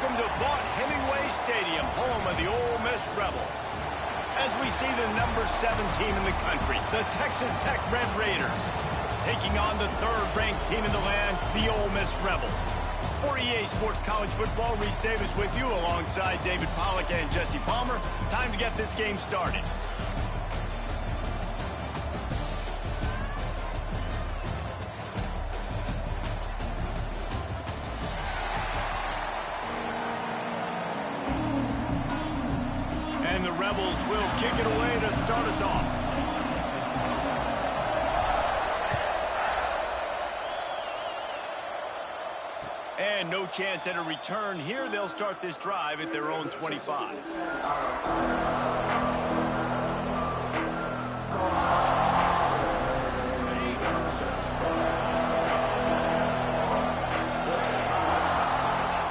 Welcome to Vaught Hemingway Stadium, home of the Ole Miss Rebels. As we see the number 7 team in the country, the Texas Tech Red Raiders, taking on the third-ranked team in the land, the Ole Miss Rebels. For EA Sports College Football, Reese Davis with you alongside David Pollack and Jesse Palmer. Time to get this game started. And the Rebels will kick it away to start us off. And no chance at a return here. They'll start this drive at their own 25.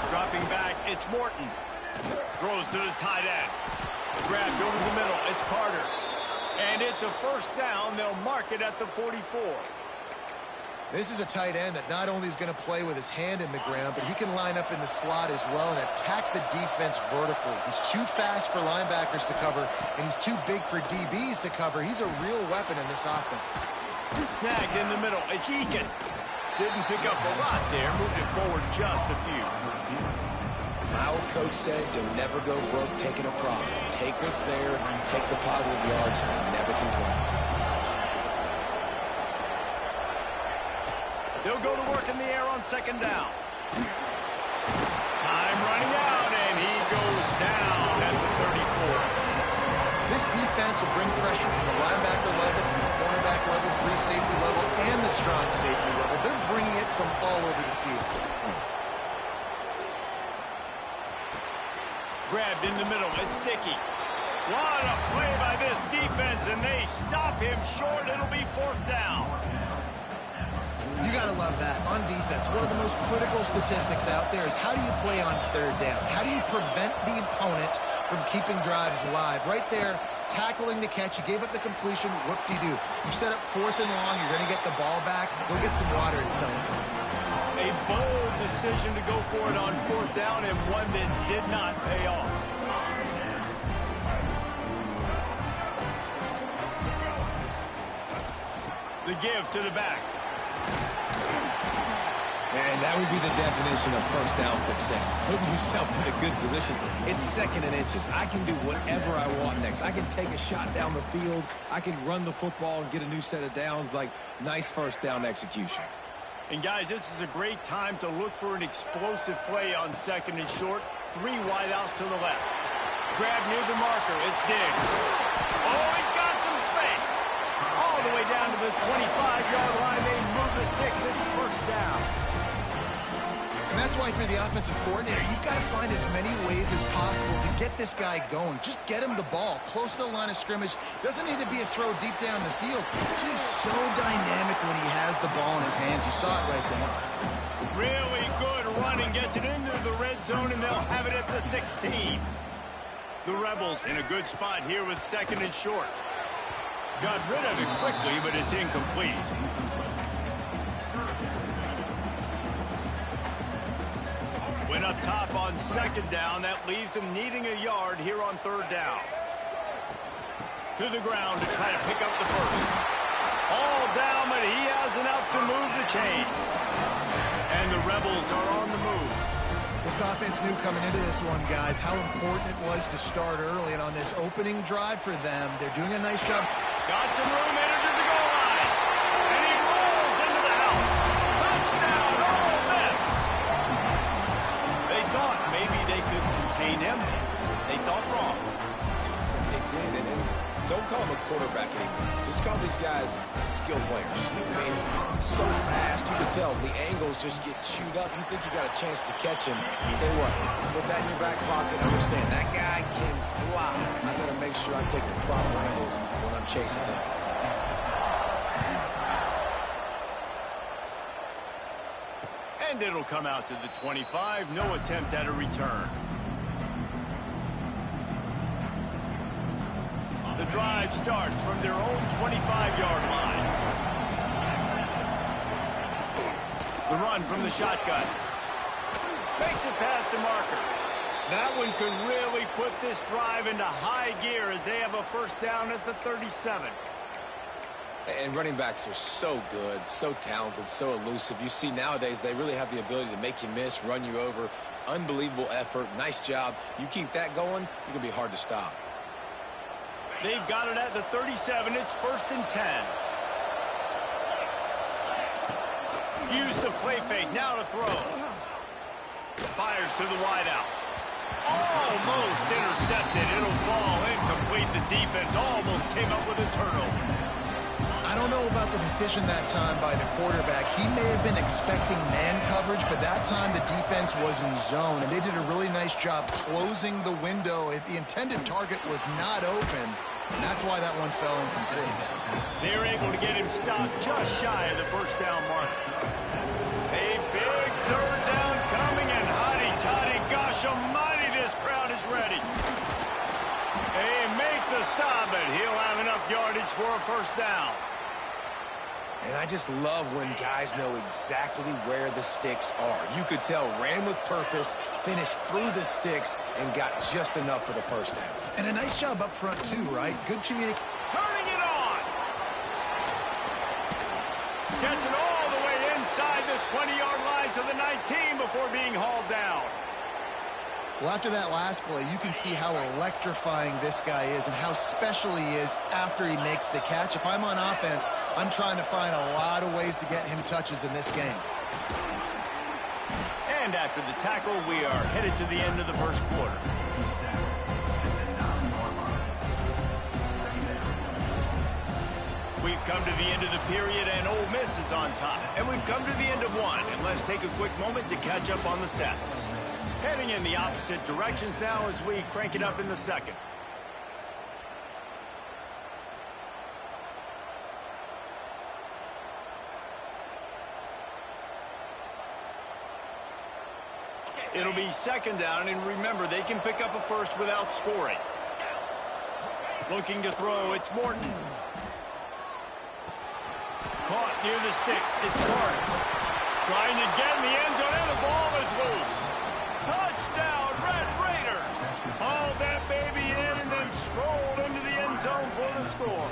Dropping back, it's Morton. Throws to the tight end. Grabbed over the middle, it's Carter. And it's a first down. They'll mark it at the 44. This is a tight end that not only is going to play with his hand in the ground, but he can line up in the slot as well and attack the defense vertically. He's too fast for linebackers to cover, and he's too big for DBs to cover. He's a real weapon in this offense. Snagged in the middle, it's Eakin. Didn't pick up a lot there, moved it forward just a few. My old coach said you'll never go broke taking a profit. Take what's there, take the positive yards, and never complain. They'll go to work in the air on second down. Time running out, and he goes down at the 34. This defense will bring pressure from the linebacker level, from the cornerback level, free safety level, and the strong safety level. They're bringing it from all over the field. Grabbed in the middle, it's Sticky. What a play by this defense, and they stop him short. It'll be fourth down. You got to love that. On defense, one of the most critical statistics out there is how do you play on third down? How do you prevent the opponent from keeping drives alive? Right there, tackling the catch. You gave up the completion. Whoop-de-doo. You set up fourth and long. You're going to get the ball back. Go get some water and celebrate. A bold decision to go for it on fourth down, and one that did not pay off. The give to the back. And that would be the definition of first down success. Putting yourself in a good position. It's second and inches. I can do whatever I want next. I can take a shot down the field. I can run the football and get a new set of downs. Like, nice first down execution. And guys, this is a great time to look for an explosive play on second and short. 3 wideouts to the left. Grab near the marker. It's Diggs. Oh, he's got some space. All the way down to the 25-yard line. They move the sticks. It's first down. And that's why, for the offensive coordinator, you've got to find as many ways as possible to get this guy going. Just get him the ball close to the line of scrimmage. Doesn't need to be a throw deep down the field. He's so dynamic when he has the ball in his hands. You saw it right there. Really good running. Gets it into the red zone, and they'll have it at the 16. The Rebels in a good spot here with second and short. Got rid of it quickly, but it's incomplete. Went up top on second down. That leaves him needing a yard here on third down. To the ground to try to pick up the first. All down, but he has enough to move the chains. And the Rebels are on the move. This offense knew coming into this one, guys, how important it was to start early. And on this opening drive for them, they're doing a nice job. Got some room, entered the goal line. And he rolls into the house. Touchdown, Ole Miss. They thought maybe they could contain him. They thought wrong. They did, and don't call him a quarterback anymore. Just call these guys skill players. I mean, so fast, you can tell the angles just get chewed up. You think you got a chance to catch him. Tell you what, put that in your back pocket. Understand, that guy can fly. I got to make sure I take the proper angles when I'm chasing him. And it'll come out to the 25. No attempt at a return. The drive starts from their own 25-yard line. The run from the shotgun. Makes it past the marker. That one could really put this drive into high gear as they have a first down at the 37. And running backs are so good, so talented, so elusive. You see nowadays they really have the ability to make you miss, run you over. Unbelievable effort. Nice job. You keep that going, you're going to be hard to stop. They've got it at the 37. It's 1st and 10. Use the play fake. Now to throw. Fires to the wideout. Almost intercepted. It'll fall incomplete. The defense almost came up with a turnover. I don't know about the decision that time by the quarterback. He may have been expecting man coverage, but that time the defense was in zone, and they did a really nice job closing the window. The intended target was not open, and that's why that one fell incomplete. They're able to get him stopped just shy of the first down mark. A big third down coming, and hotty-toddy, gosh almighty, this crowd is ready. They make the stop, but he'll have enough yardage for a first down. And I just love when guys know exactly where the sticks are. You could tell ran with purpose, finished through the sticks, and got just enough for the first down. And a nice job up front, too, right? Good communication. Turning it on. Gets it all the way inside the 20-yard line to the 19 before being hauled down. Well, after that last play, you can see how electrifying this guy is and how special he is after he makes the catch. If I'm on offense, I'm trying to find a lot of ways to get him touches in this game. And after the tackle, we are headed to the end of the first quarter. We've come to the end of the period, and Ole Miss is on top. And we've come to the end of one, and let's take a quick moment to catch up on the stats. Heading in the opposite directions now as we crank it up in the second. It'll be second down, and remember, they can pick up a first without scoring. Looking to throw, it's Morton. Caught near the sticks, it's Carter. Trying to get in the end zone, and the ball is loose. Touchdown, Red Raiders! Hauled that baby in and then strolled into the end zone for the score.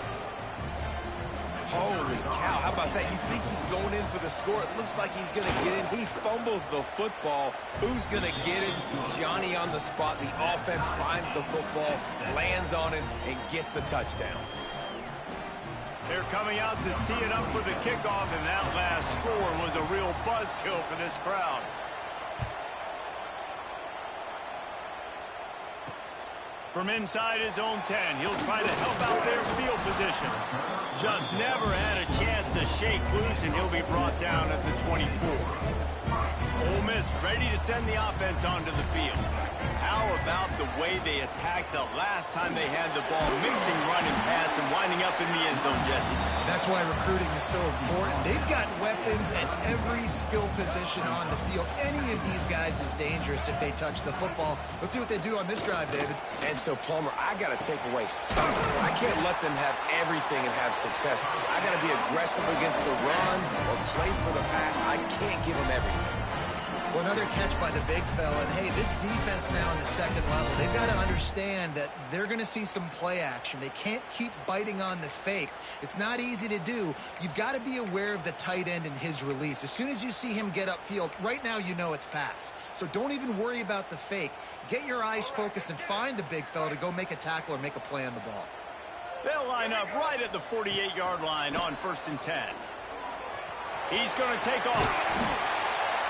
Holy cow, how about that? You think he's going in for the score. It looks like he's going to get in. He fumbles the football. Who's going to get it? Johnny on the spot. The offense finds the football, lands on it, and gets the touchdown. They're coming out to tee it up for the kickoff, and that last score was a real buzzkill for this crowd. From inside his own 10, he'll try to help out their field position. Just never had a chance to shake loose, and he'll be brought down at the 24. Ole Miss ready to send the offense onto the field. How about the way they attacked the last time they had the ball, mixing run and pass and winding up in the end zone, Jesse? That's why recruiting is so important. They've got weapons at every skill position on the field. Any of these guys is dangerous if they touch the football. Let's see what they do on this drive, David. And so, Plummer, I got to take away something. I can't let them have everything and have success. I got to be aggressive against the run or play for the pass. I can't give them everything. Well, another catch by the big fella. And, hey, this defense now in the second level, they've got to understand that they're going to see some play action. They can't keep biting on the fake. It's not easy to do. You've got to be aware of the tight end and his release. As soon as you see him get upfield, right now you know it's pass. So don't even worry about the fake. Get your eyes focused and find the big fella to go make a tackle or make a play on the ball. They'll line up right at the 48-yard line on 1st and 10. He's going to take off.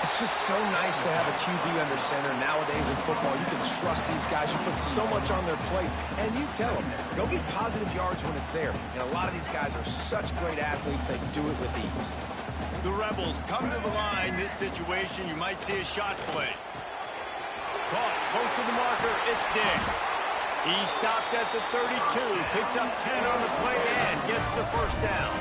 It's just so nice to have a QB under center. Nowadays in football, you can trust these guys. You put so much on their plate, and you tell them, go get positive yards when it's there. And a lot of these guys are such great athletes, they do it with ease. The Rebels come to the line. This situation, you might see a shot play. Caught close to the marker, it's Diggs. He stopped at the 32, picks up 10 on the play, and gets the first down.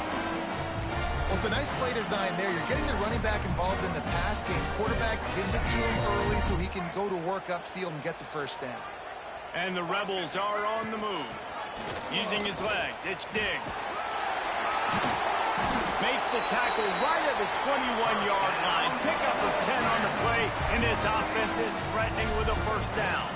Well, it's a nice play design there. You're getting the running back involved in the pass game. Quarterback gives it to him early so he can go to work upfield and get the first down. And the Rebels are on the move. Using his legs, it's Diggs. Makes the tackle right at the 21-yard line. Pickup of 10 on the play, and this offense is threatening with a first down.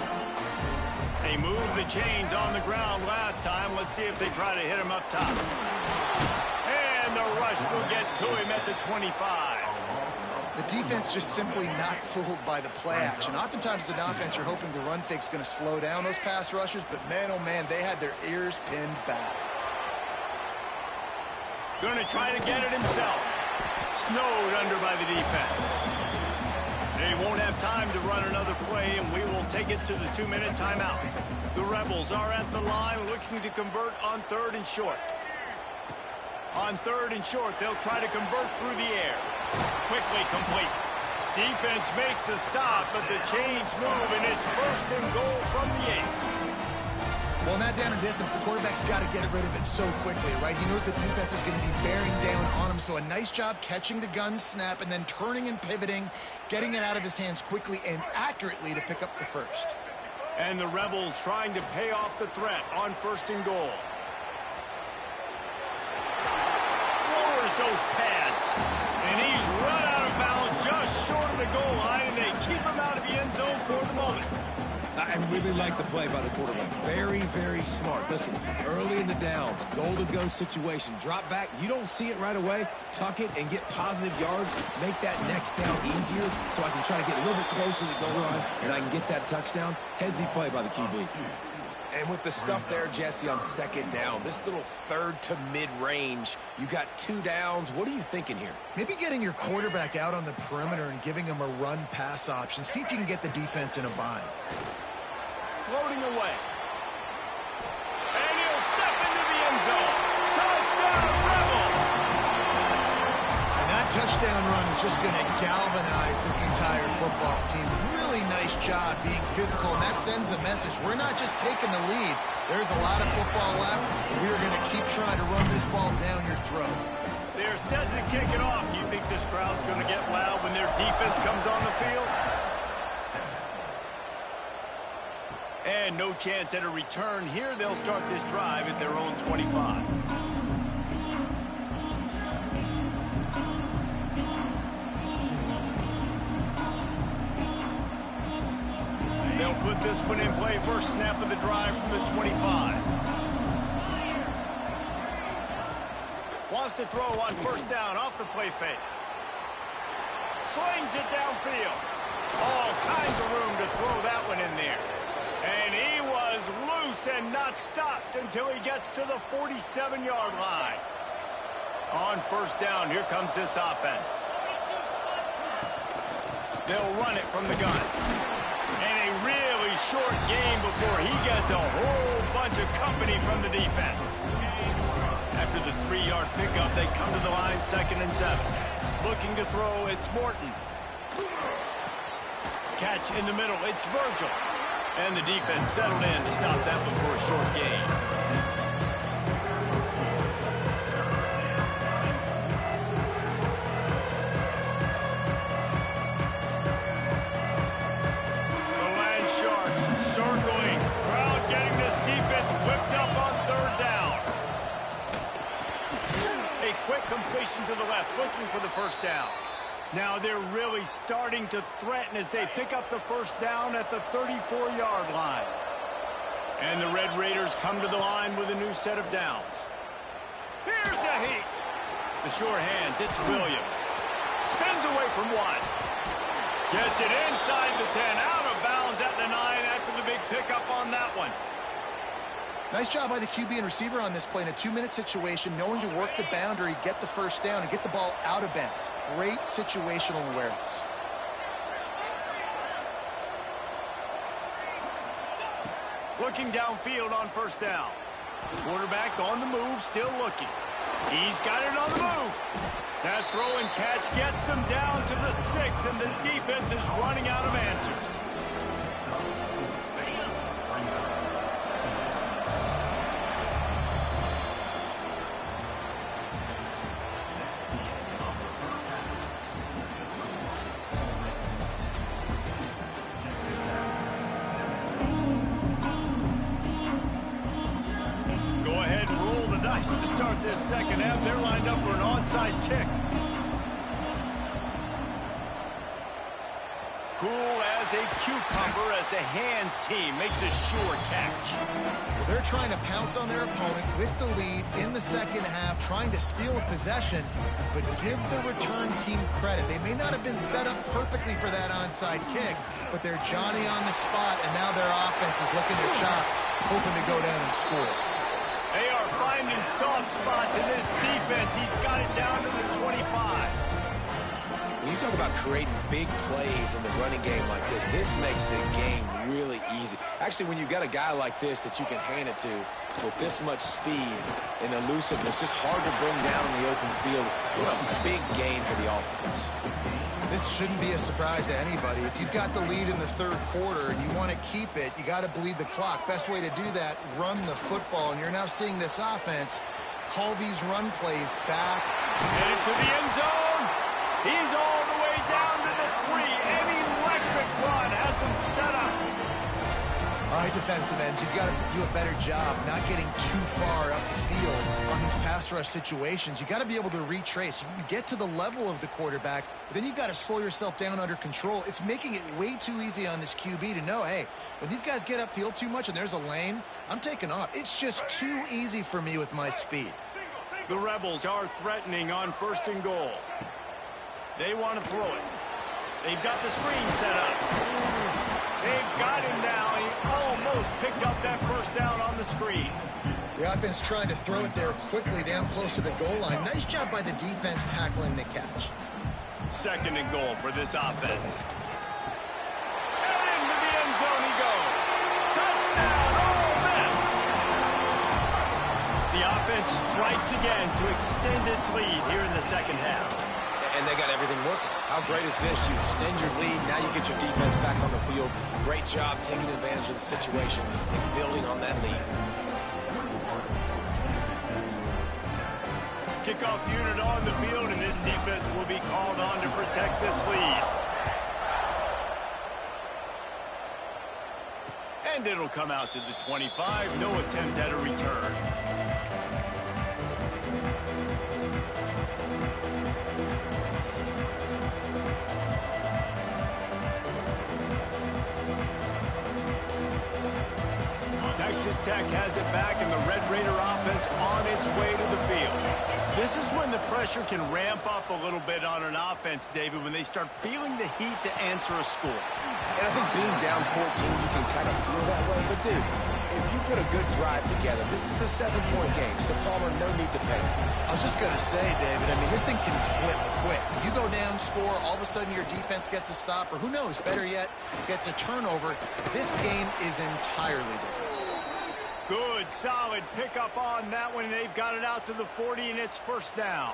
They moved the chains on the ground last time. Let's see if they try to hit him up top. And the rush will get to him at the 25. The defense just simply not fooled by the play action. Oftentimes as an offense, you're hoping the run fake's going to slow down those pass rushers, but man, oh man, they had their ears pinned back. Going to try to get it himself. Snowed under by the defense. They won't have time to run another play, and we will take it to the 2-minute timeout. The Rebels are at the line looking to convert on 3rd and short. On 3rd and short, they'll try to convert through the air. Quickly complete. Defense makes a stop, but the chains move, and it's 1st and goal from the 8. Well, in that down and distance, the quarterback's got to get rid of it so quickly, right? He knows the defense is going to be bearing down on him, so a nice job catching the gun snap and then turning and pivoting, getting it out of his hands quickly and accurately to pick up the first. And the Rebels trying to pay off the threat on 1st and goal. Lowers those pads, and he's run out of bounds just short of the goal line, and they keep him out of the end zone for the moment. I really like the play by the quarterback. Very, very smart. Listen, early in the downs, goal-to-go situation. Drop back. You don't see it right away. Tuck it and get positive yards. Make that next down easier so I can try to get a little bit closer to the goal line and I can get that touchdown. Headsy play by the QB. And with the stuff there, Jesse, on 2nd down, this little 3rd to mid-range, you got 2 downs. What are you thinking here? Maybe getting your quarterback out on the perimeter and giving him a run-pass option. See if you can get the defense in a bind. Floating away. And he'll step into the end zone. Touchdown, Rebels! And that touchdown run is just going to galvanize this entire football team. Really nice job being physical, and that sends a message. We're not just taking the lead. There's a lot of football left. We are going to keep trying to run this ball down your throat. They're set to kick it off. Do you think this crowd's going to get loud when their defense comes on the field? And no chance at a return here. They'll start this drive at their own 25. They'll put this one in play. First snap of the drive from the 25. Wants to throw on 1st down off the play fake. Slings it downfield. All kinds of room to throw that one in there. And he was loose and not stopped until he gets to the 47-yard line. On 1st down, here comes this offense. They'll run it from the gun. And a really short game before he gets a whole bunch of company from the defense. After the 3-yard pickup, they come to the line 2nd and 7. Looking to throw, it's Morton. Catch in the middle, it's Virgil. And the defense settled in to stop that one for a short gain. The Land Sharks circling. Crowd getting this defense whipped up on 3rd down. A quick completion to the left, looking for the 1st down. Now they're really starting to threaten as they pick up the 1st down at the 34-yard line. And the Red Raiders come to the line with a new set of downs. Here's a heat. The sure hands, it's Williams. Spins away from 1. Gets it inside the 10, out of bounds at the 9 after the big pickup on that one. Nice job by the QB and receiver on this play in a 2-minute situation, knowing to work the boundary, get the 1st down, and get the ball out of bounds. Great situational awareness. Looking downfield on 1st down. Quarterback on the move, still looking. He's got it on the move. That throw and catch gets them down to the 6, and the defense is running out of answers. Nice to start this second half. They're lined up for an onside kick. Cool as a cucumber as the hands team makes a sure catch. Well, they're trying to pounce on their opponent with the lead in the second half, trying to steal a possession, but give the return team credit. They may not have been set up perfectly for that onside kick, but they're Johnny on the spot, and now their offense is licking their chops, hoping to go down and score. They are finding soft spots in this defense. He's got it down to the 25. When you talk about creating big plays in the running game like this makes the game really easy. Actually, when you've got a guy like this that you can hand it to with this much speed and elusiveness, just hard to bring down in the open field. What a big gain for the offense. This shouldn't be a surprise to anybody. If you've got the lead in the third quarter and you want to keep it, you got to bleed the clock. Best way to do that, run the football. And you're now seeing this offense call these run plays back. Headed to the end zone. He's all the way down to the 3. An electric run has him set up. All right, defensive ends, you've got to do a better job not getting too far up the field on these pass rush situations. You've got to be able to retrace. You can get to the level of the quarterback, but then you've got to slow yourself down under control. It's making it way too easy on this QB to know, hey, when these guys get upfield too much and there's a lane, I'm taking off. It's just too easy for me with my speed. The Rebels are threatening on 1st and goal. They want to throw it. They've got the screen set up. They've got him now. He almost picked up that first down on the screen. The offense trying to throw it there quickly down close to the goal line. Nice job by the defense tackling the catch. 2nd and goal for this offense. And into the end zone he goes. Touchdown, Ole Miss! The offense strikes again to extend its lead here in the second half. And they got everything working. How great is this? You extend your lead. Now you get your defense back on the field. Great job taking advantage of the situation and building on that lead. Kickoff unit on the field, and this defense will be called on to protect this lead. And it'll come out to the 25. No attempt at a return. Texas Tech has it back, and the Red Raider offense on its way to the field. This is when the pressure can ramp up a little bit on an offense, David, when they start feeling the heat to answer a score. And I think being down 14, you can kind of feel that way. But, dude, if you put a good drive together, this is a 7-point game, so Palmer, no need to panic. I was just going to say, David, I mean, this thing can flip quick. You go down, score, all of a sudden your defense gets a stop, or who knows, better yet, gets a turnover. This game is entirely different. Good, solid pickup on that one, and they've got it out to the 40, and it's 1st down.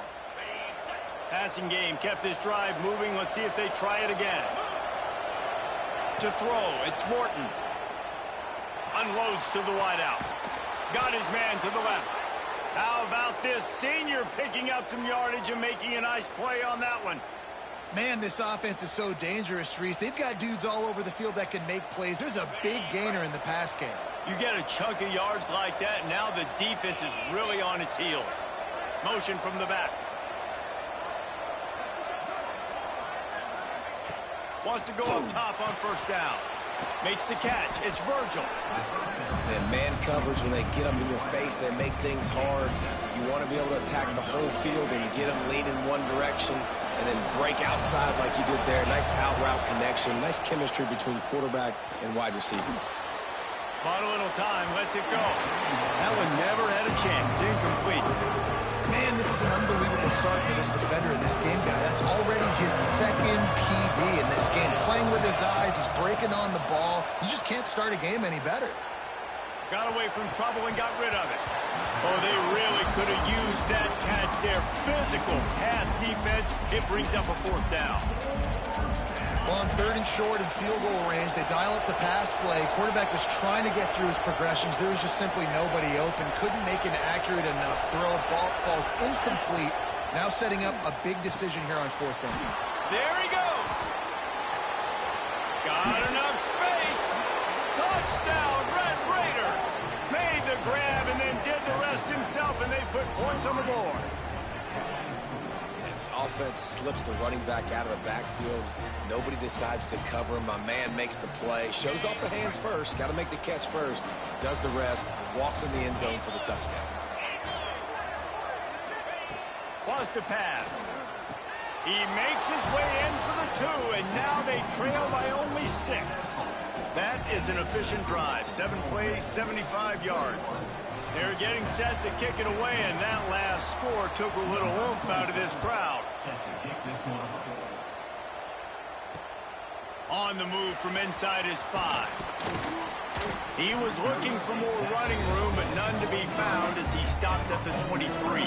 Passing game kept this drive moving. Let's see if they try it again. To throw, it's Morton. Unloads to the wideout. Got his man to the left. How about this senior picking up some yardage and making a nice play on that one? Man, this offense is so dangerous, Reese. They've got dudes all over the field that can make plays. There's a big gainer in the pass game. You get a chunk of yards like that, and now the defense is really on its heels. Motion from the back. Wants to go up top on 1st down. Makes the catch. It's Virgil. And man coverage, when they get up in your face, they make things hard. You want to be able to attack the whole field and get them lean in one direction and then break outside like you did there. Nice out route connection. Nice chemistry between quarterback and wide receiver. Bought a little time, lets it go. That one never had a chance. Incomplete. Man, this is an unbelievable start for this defender in this game, guy. That's already his 2nd PB in this game. Playing with his eyes, he's breaking on the ball. You just can't start a game any better. Got away from trouble and got rid of it. Oh, they really could have used that catch there. Physical pass defense. It brings up a 4th down. Well, on 3rd and short and field goal range, they dial up the pass play. Quarterback was trying to get through his progressions. There was just simply nobody open. Couldn't make an accurate enough throw. Ball falls incomplete. Now setting up a big decision here on 4th down. There he goes. Got enough space. Touchdown, Red Raiders. May the grab and then did the rest himself, and they put points on the board. Offense slips the running back out of the backfield. Nobody decides to cover him. My man makes the play. Shows off the hands first. Got to make the catch first. Does the rest. Walks in the end zone for the touchdown. Wants to pass. He makes his way in for the 2, and now they trail by only 6. That is an efficient drive. 7 plays, 75 yards. They're getting set to kick it away, and that last score took a little oomph out of this crowd. On the move from inside his 5. He was looking for more running room, but none to be found as he stopped at the 23.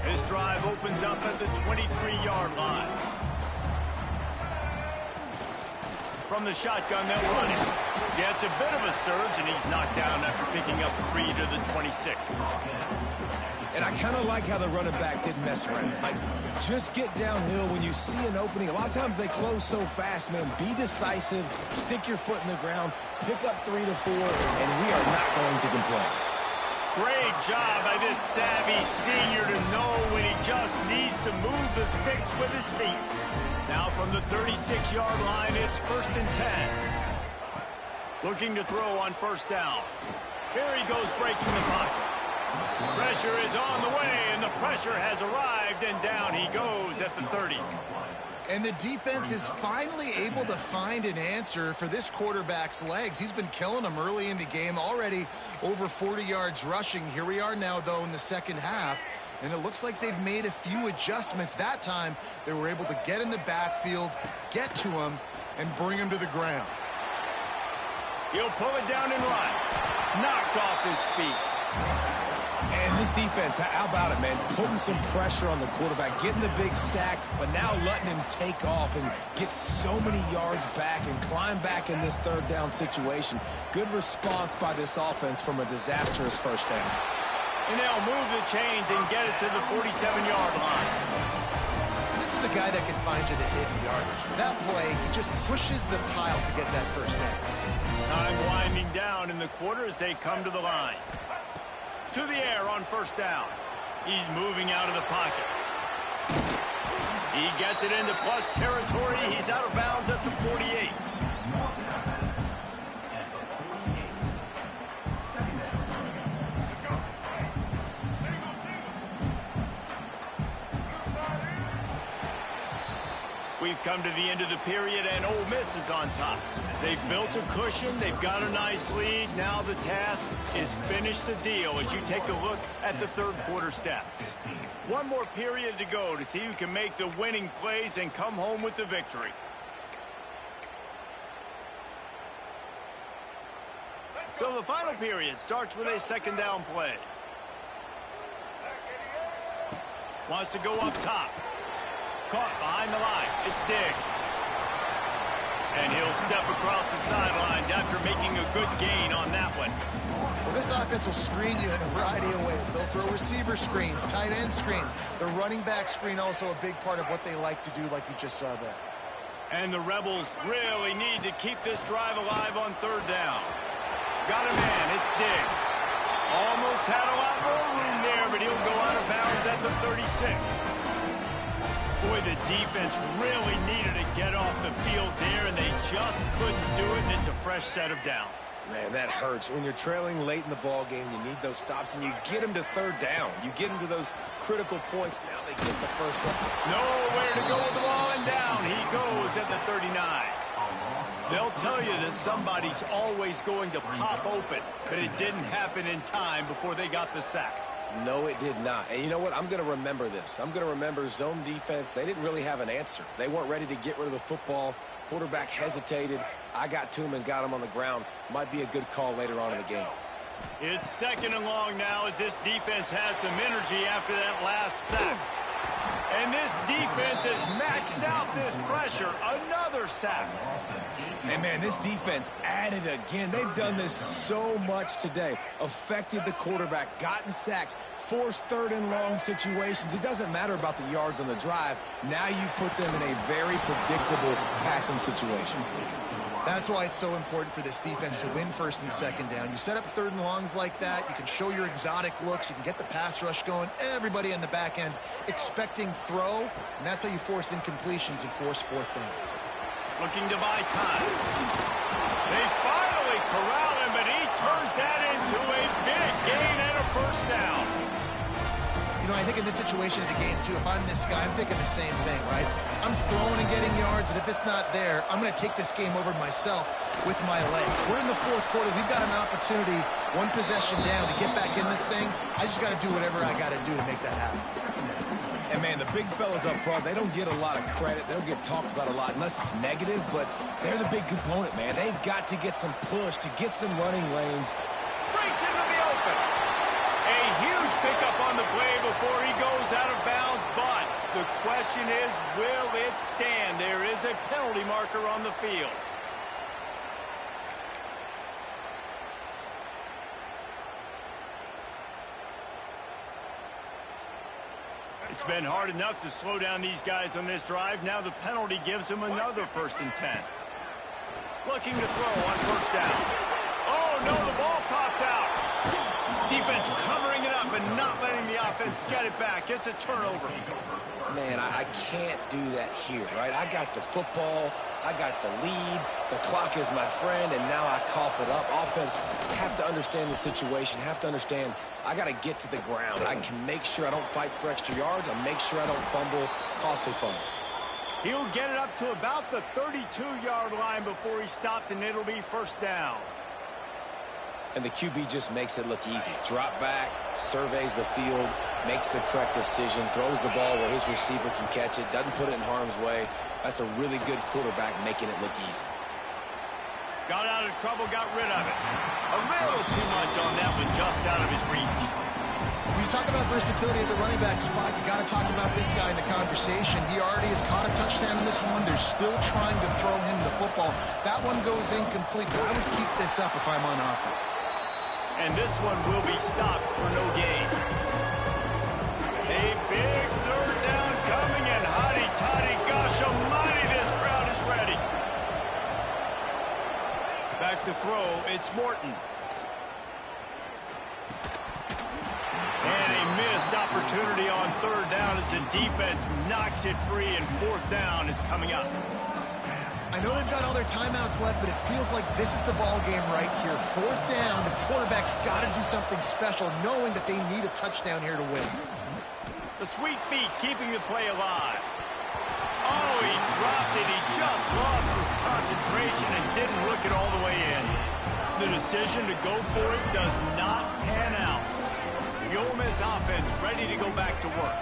This drive opens up at the 23-yard line. From the shotgun, they'll run it. Yeah, it's a bit of a surge, and he's knocked down after picking up 3 to the 26. And I kind of like how the running back didn't mess around. Like, just get downhill when you see an opening. A lot of times they close so fast, man. Be decisive, stick your foot in the ground, pick up 3 to 4, and we are not going to complain. Great job by this savvy senior to know when he just needs to move the sticks with his feet. Now from the 36-yard line, it's 1st and 10. Looking to throw on 1st down. Here he goes breaking the pocket. Pressure is on the way, and the pressure has arrived, and down he goes at the 30. And the defense is finally able to find an answer for this quarterback's legs. He's been killing them early in the game, already over 40 yards rushing. Here we are now, though, in the second half, and it looks like they've made a few adjustments. That time, they were able to get in the backfield, get to him, and bring him to the ground. He'll pull it down and run. Knocked off his feet. And this defense, how about it, man? Putting some pressure on the quarterback, getting the big sack, but now letting him take off and get so many yards back and climb back in this 3rd down situation. Good response by this offense from a disastrous 1st down. And they'll move the chains and get it to the 47-yard line. This is a guy that can find you the hidden yardage. That play, he just pushes the pile to get that 1st down. Time winding down in the quarter as they come to the line. To the air on 1st down. He's moving out of the pocket. He gets it into plus territory. He's out of bounds at the 48. We've come to the end of the period, and Ole Miss is on top. They've built a cushion. They've got a nice lead. Now the task is finish the deal as you take a look at the 3rd quarter stats. One more period to go to see who can make the winning plays and come home with the victory. So the final period starts with a 2nd down play. Wants to go up top. Caught behind the line. It's Diggs. And he'll step across the sidelines after making a good gain on that one. Well, this offense will screen you in a variety of ways. They'll throw receiver screens, tight end screens. The running back screen also a big part of what they like to do, like you just saw there. And the Rebels really need to keep this drive alive on 3rd down. Got a man. It's Diggs. Almost had a lot more room there, but he'll go out of bounds at the 36. Boy, the defense really needed to get off the field there, and they just couldn't do it, and it's a fresh set of downs. Man, that hurts. When you're trailing late in the ball game, you need those stops, and you get them to 3rd down. You get them to those critical points. Now they get the 1st down. Nowhere to go with the ball, and down he goes at the 39. They'll tell you that somebody's always going to pop open, but it didn't happen in time before they got the sack. No, it did not. And you know what? I'm going to remember this. I'm going to remember zone defense. They didn't really have an answer. They weren't ready to get rid of the football. Quarterback hesitated. I got to him and got him on the ground. Might be a good call later on in the game. It's 2nd and long now as this defense has some energy after that last sack. And this defense has maxed out this pressure. Another sack. And, man, this defense added again. They've done this so much today. Affected the quarterback, gotten sacks, forced 3rd and long situations. It doesn't matter about the yards on the drive. Now you put them in a very predictable passing situation. That's why it's so important for this defense to win first and second down. You set up third and longs like that, you can show your exotic looks, you can get the pass rush going, everybody on the back end expecting throw, and that's how you force incompletions and force fourth downs. Looking to buy time. They finally corral him, but he turns that into a big gain and a first down. You know, I think in this situation of the game, too, if I'm this guy, I'm thinking the same thing, right? I'm throwing and getting yards, and if it's not there, I'm going to take this game over myself with my legs. We're in the fourth quarter. We've got an opportunity, one possession down, to get back in this thing. I just got to do whatever I got to do to make that happen. And, man, the big fellas up front, they don't get a lot of credit. They don't get talked about a lot unless it's negative, but they're the big component, man. They've got to get some push, to get some running lanes. Breaks into the open. A huge pickup on the play before he goes out of bounds, but the question is, will it stand? There is a penalty marker on the field. It's been hard enough to slow down these guys on this drive. Now the penalty gives them another 1st and 10. Looking to throw on first down. Oh, no, the ball popped out. Defense covering it up and not letting the offense get it back. It's a turnover. Man, I can't do that here, right? I got the football, I got the lead, the clock is my friend, and now I cough it up. Offense have to understand the situation, have to understand I got to get to the ground. I can make sure I don't fight for extra yards. I make sure I don't fumble, costly fumble. He'll get it up to about the 32-yard line before he stopped, and it'll be first down. And the QB just makes it look easy. Drop back, surveys the field, makes the correct decision, throws the ball where his receiver can catch it, doesn't put it in harm's way. That's a really good quarterback making it look easy. Got out of trouble, got rid of it. A little too much on that one, just out of his reach. When you talk about versatility at the running back spot, you got to talk about this guy in the conversation. He already has caught a touchdown in this one. They're still trying to throw him the football. That one goes incomplete, but I would keep this up if I'm on offense. And this one will be stopped for no gain. A big third down coming, and hotty-toddy, gosh almighty, this crowd is ready. Back to throw, it's Morton. And a missed opportunity on third down as the defense knocks it free, and fourth down is coming up. I know they've got all their timeouts left, but it feels like this is the ball game right here. Fourth down, the quarterback's got to do something special, knowing that they need a touchdown here to win. The sweet feet keeping the play alive. Oh, he dropped it. He just lost his concentration and didn't look it all the way in. The decision to go for it does not pan out. The Ole Miss offense ready to go back to work.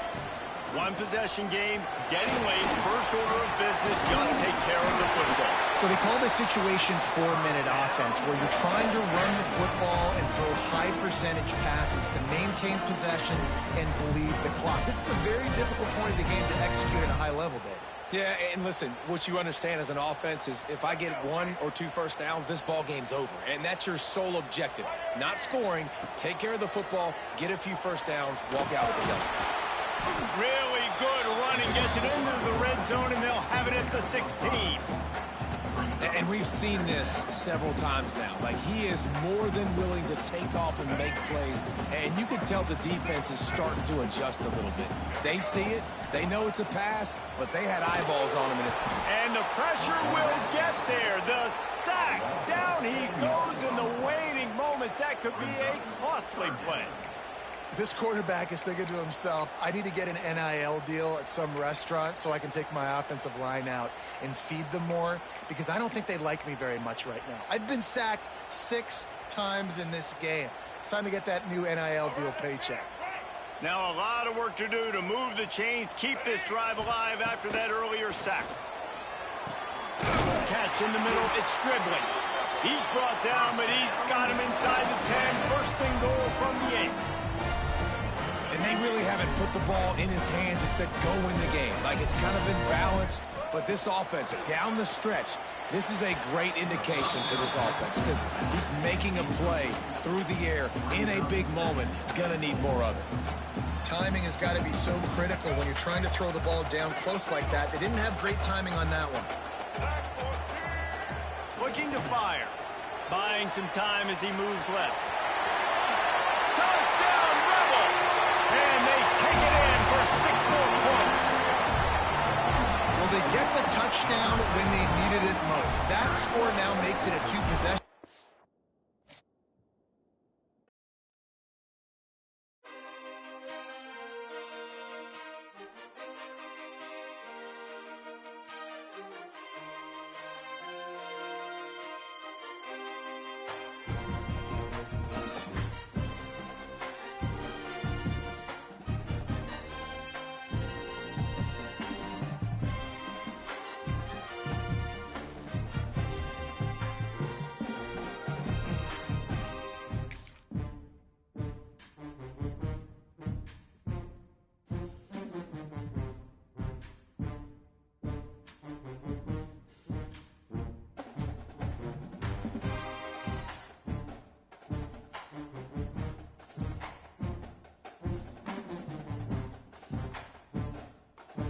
One possession game, getting late, first order of business, just take care of the football. So they call this situation 4-minute offense, where you're trying to run the football and throw high percentage passes to maintain possession and bleed the clock. This is a very difficult point of the game to execute at a high level, Dave. Yeah, and listen, what you understand as an offense is if I get 1 or 2 first downs, this ball game's over. And that's your sole objective. Not scoring, take care of the football, get a few first downs, walk out with the W. Really good running, gets it into the red zone, and they'll have it at the 16. And we've seen this several times now. Like, he is more than willing to take off and make plays. And you can tell the defense is starting to adjust a little bit. They see it. They know it's a pass, but they had eyeballs on him. And the pressure will get there. The sack. Down he goes in the waiting moments. That could be a costly play. This quarterback is thinking to himself, I need to get an NIL deal at some restaurant so I can take my offensive line out and feed them more, because I don't think they like me very much right now. I've been sacked 6 times in this game. It's time to get that new NIL deal paycheck. Now a lot of work to do to move the chains, keep this drive alive after that earlier sack. Catch in the middle, it's dribbling. He's brought down, but he's got him inside the 10. First and goal from the 8. And they really haven't put the ball in his hands and said, go win the game. Like, it's kind of been balanced, but this offense, down the stretch, this is a great indication for this offense because he's making a play through the air in a big moment. Gonna need more of it. Timing has got to be so critical when you're trying to throw the ball down close like that. They didn't have great timing on that one. looking to fire. Buying some time as he moves left. Touchdown, Rebels! And they take it in for 6 more points. Well, they get the touchdown when they needed it most. That score now makes it a 2-possession.